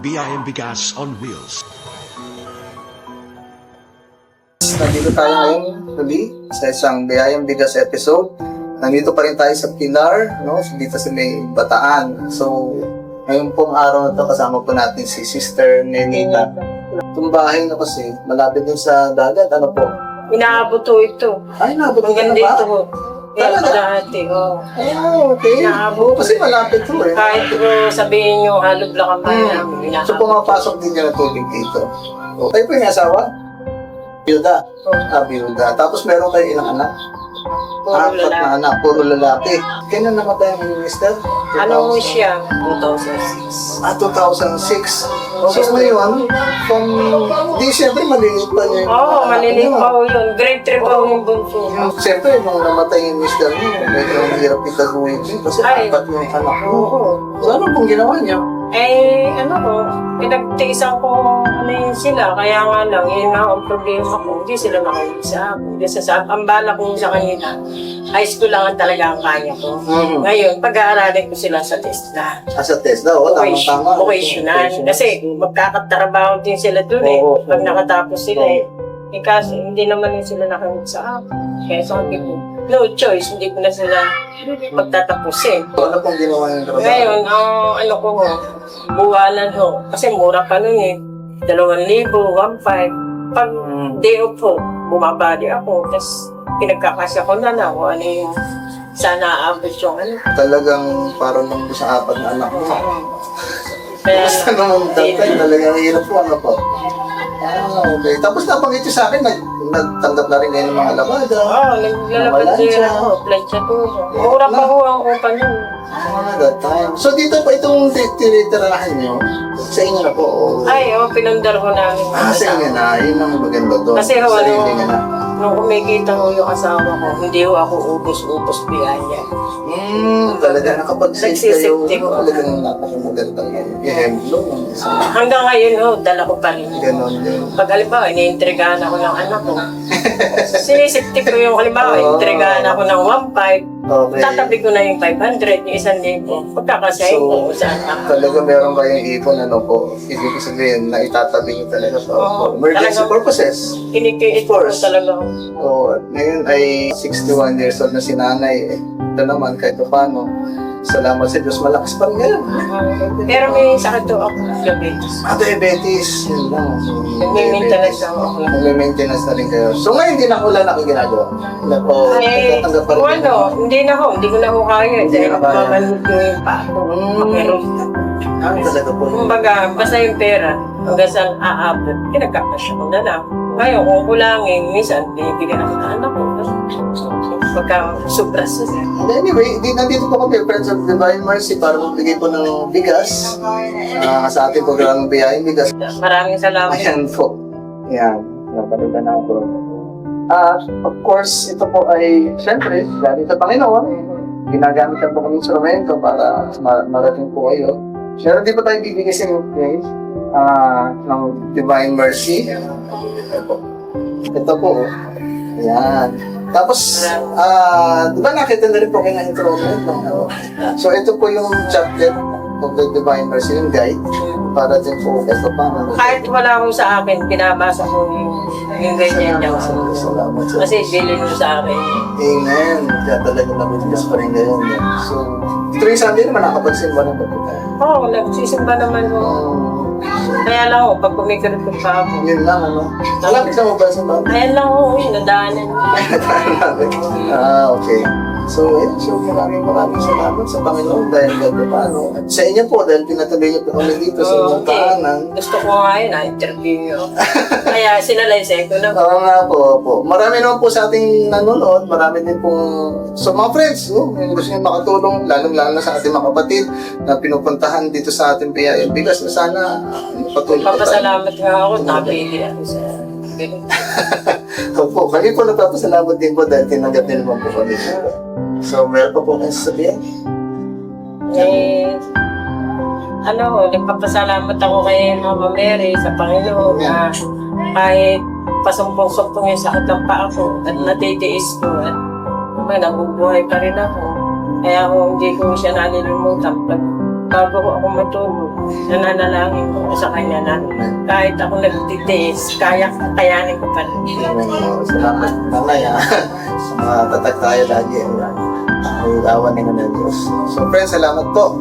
BIM Bigas on Wheels. Nandito tayo ngayon muli sa isang BIM Bigas episode. Nandito pa rin tayo sa Pilar, no? Dito sa may Bataan. So, ngayon pong araw na ito, kasama po natin si Sister Nenita. Itong bahay na kasi, malapit din sa dagat, ano po? Inaabot ho ito. Ay, naabot ka na Hanggang ba? dito ho. Yan dati, oh. Ah, okay. Inaabot. Kasi malapit to eh. Kahit sabihin nyo, halog lang ang bahay namin. So, Inaabot. pumapasok din niya na tubig dito. So, kayo po yung asawa? Bilda. Bilda. Tapos meron kayo ilang anak? Puro Apat lalaki. na anak, puro lalaki. Kailan namatay ang minister? Ano ho siya? 2006. 2006. So ngayon, di siyempre maliliit pa niya. Oo, maliliit pa ho yun. Grade 3 pa ho yung bunso. Siyempre, nung namatay yung minister niyo, medyo ang hirap itaguhin niyo kasi Ay. apat yung anak mo. Oo. So ano pong ginawa niyo? Ano ko, pinagtiisan ko yun sila. Kaya nga lang, yun nga ang problema ko. Hindi sila makinig sa akin. Kasi ang bala ko sa kanila, high school lang ang talaga ang kaya ko. Ngayon, pag-aaralin ko sila sa TESDA. Sa TESDA, tama-tama. Vocational. Kasi magkakatrabaho din sila dun eh. Oo. Pag nakatapos sila eh. Kasi hindi naman din sila nakinig sa akin. Kaya sabi ko, no choice, hindi ko na sila magtatapusin. Ano pong ginawa niyo trabaho? Ngayon, ang ano ko ho, buwalan ho. Kasi mura pa nun eh. 2,000, 1,500. Pag day off ho, bumabali ako. Tapos pinagkakasya ko na kung ano yung sana aabot yung ano. Talagang parang nung sa apat na anak mo. Kaya, Basta naman tatay, talagang hirap po, ano po. Okay. Tapos nabanggit niyo sa akin, nagtanggap na rin ngayon ng mga labada. naglalabad din ako. Plancha to. Mura pa ho ang upa nun. That time. So dito po itong tinitirahan nyo, sa inyo na po. Ay, pinundar ko namin. Sa inyo na, yun ang maganda doon. Kasi ho, Sarili nyo na. nung kumikita ko yung asawa ko, hindi ho ako ubos-ubos biyaya. Talaga nakapag-save kayo. Nagsisipti ko. Talagang napakamaganda yung ehemplo. Hanggang ngayon ho, dala ko pa rin. Ganon din. Pag halimbawa, iniintrigahan ako ng anak ko. Sinisipti ko yung halimbawa, intrigahan ako ng 1,500. Okay. Tatabi ko na yung 500, yung 1,000. Pagkakasayin ko sa anak. Talaga meron kayong ipon, ano po. Ibig sabihin na itatabi nyo talaga sa emergency talagang- purposes. Kinikiit Of ko course. talaga. So, ngayon ay 61 years old na si nanay. Ito naman, kahit pa paano, salamat sa Diyos, malakas pa rin ngayon. Pero may sakit to ako, diabetes. Diabetes, yun lang. Nagme-maintenance ako. Nagme-maintenance na rin kayo. So ngayon, hindi na wala na kayo ginagawa. O, natatanggap pa rin. Hindi ko na ho kaya. Hindi Dahil na kaya. mamanod ko yung pa ako. Pero, Talaga po. kumbaga, basta yung pera, hanggang saan aabot, pinagkakasya ko na lang. Ngayon, kung kulangin, minsan, binibigyan ako ng anak ko. Pagka sobras na. Anyway, nandito po kami, Friends of Divine Mercy, para magbigay po ng bigas sa ating programang BIM Bigas. Maraming salamat. Ayan po. Yan. Napalitan na ako. Of course, ito po ay, syempre, galing sa Panginoon. Ginagamit ang pong instrumento para marating po kayo. Pero di pa tayo bibigay sa inyo, guys, ng Divine Mercy. Ito po. Ayan. Tapos, di ba nakita na rin po kayo ng instrument? So, ito po yung chaplet of the Divine Mercy, yung guide, para din po ito pa. Kahit wala ko sa akin, pinabasa ko yung ganyan niya. Salamat sa Kasi bilin mo sa akin. Amen. Kaya talaga nabibigkas pa rin ngayon. So, tuwing Sunday naman nakapagsimba ng babuta. Oo, nagsisimba naman ko. Kaya lang ako, pag kumikirot pa ako. Yun lang, ano? Malapit na mo ba sa babuta? Ayan lang ako, nadaanan. Okay. So, yun. So, maraming salamat sa Panginoon dahil gano'n pa, ano? At sa inyo po, dahil pinatuloy niyo po kami dito sa inyong tahanan. Gusto ko nga yun, interview nyo. Kaya sinalaysay ko na. Oo nga po. Marami naman po sa ating nanonood. Marami din pong... So, mga friends, no? Yung gusto nyo makatulong, lalong-lalo na sa ating mga kapatid na pinupuntahan dito sa ating BIM Bigas na sana patuloy pa tayo. Papasalamat nga ako, nabili ako sa ganun. Opo, kami po nagpapasalamat din po dahil tinanggap din naman po kami. So, meron pa po kayo sasabihin? Nagpapasalamat ako kay Mama Mary sa Panginoon na kahit pasumpong-sumpong yung sakit ng paa ko at natitiis ko at nabubuhay pa rin ako. Kaya kung hindi ko siya nalilimutan, pag bago ako matulog, nananalangin ko sa kanya na kahit ako nagtitiis, kayanin ko pa rin. Salamat nanay sa mga tatag tayo lagi. Ang awan ng Diyos. So friends, salamat po.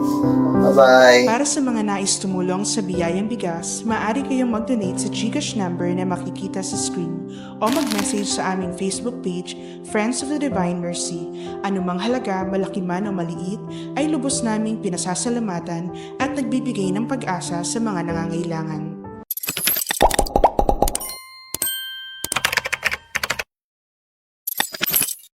Bye-bye. Para sa mga nais tumulong sa Biyayang Bigas, maaari kayong mag-donate sa GCash number na makikita sa screen o mag-message sa aming Facebook page, Friends of the Divine Mercy. Anumang halaga, malaki man o maliit, ay lubos naming pinasasalamatan at nagbibigay ng pag-asa sa mga nangangailangan.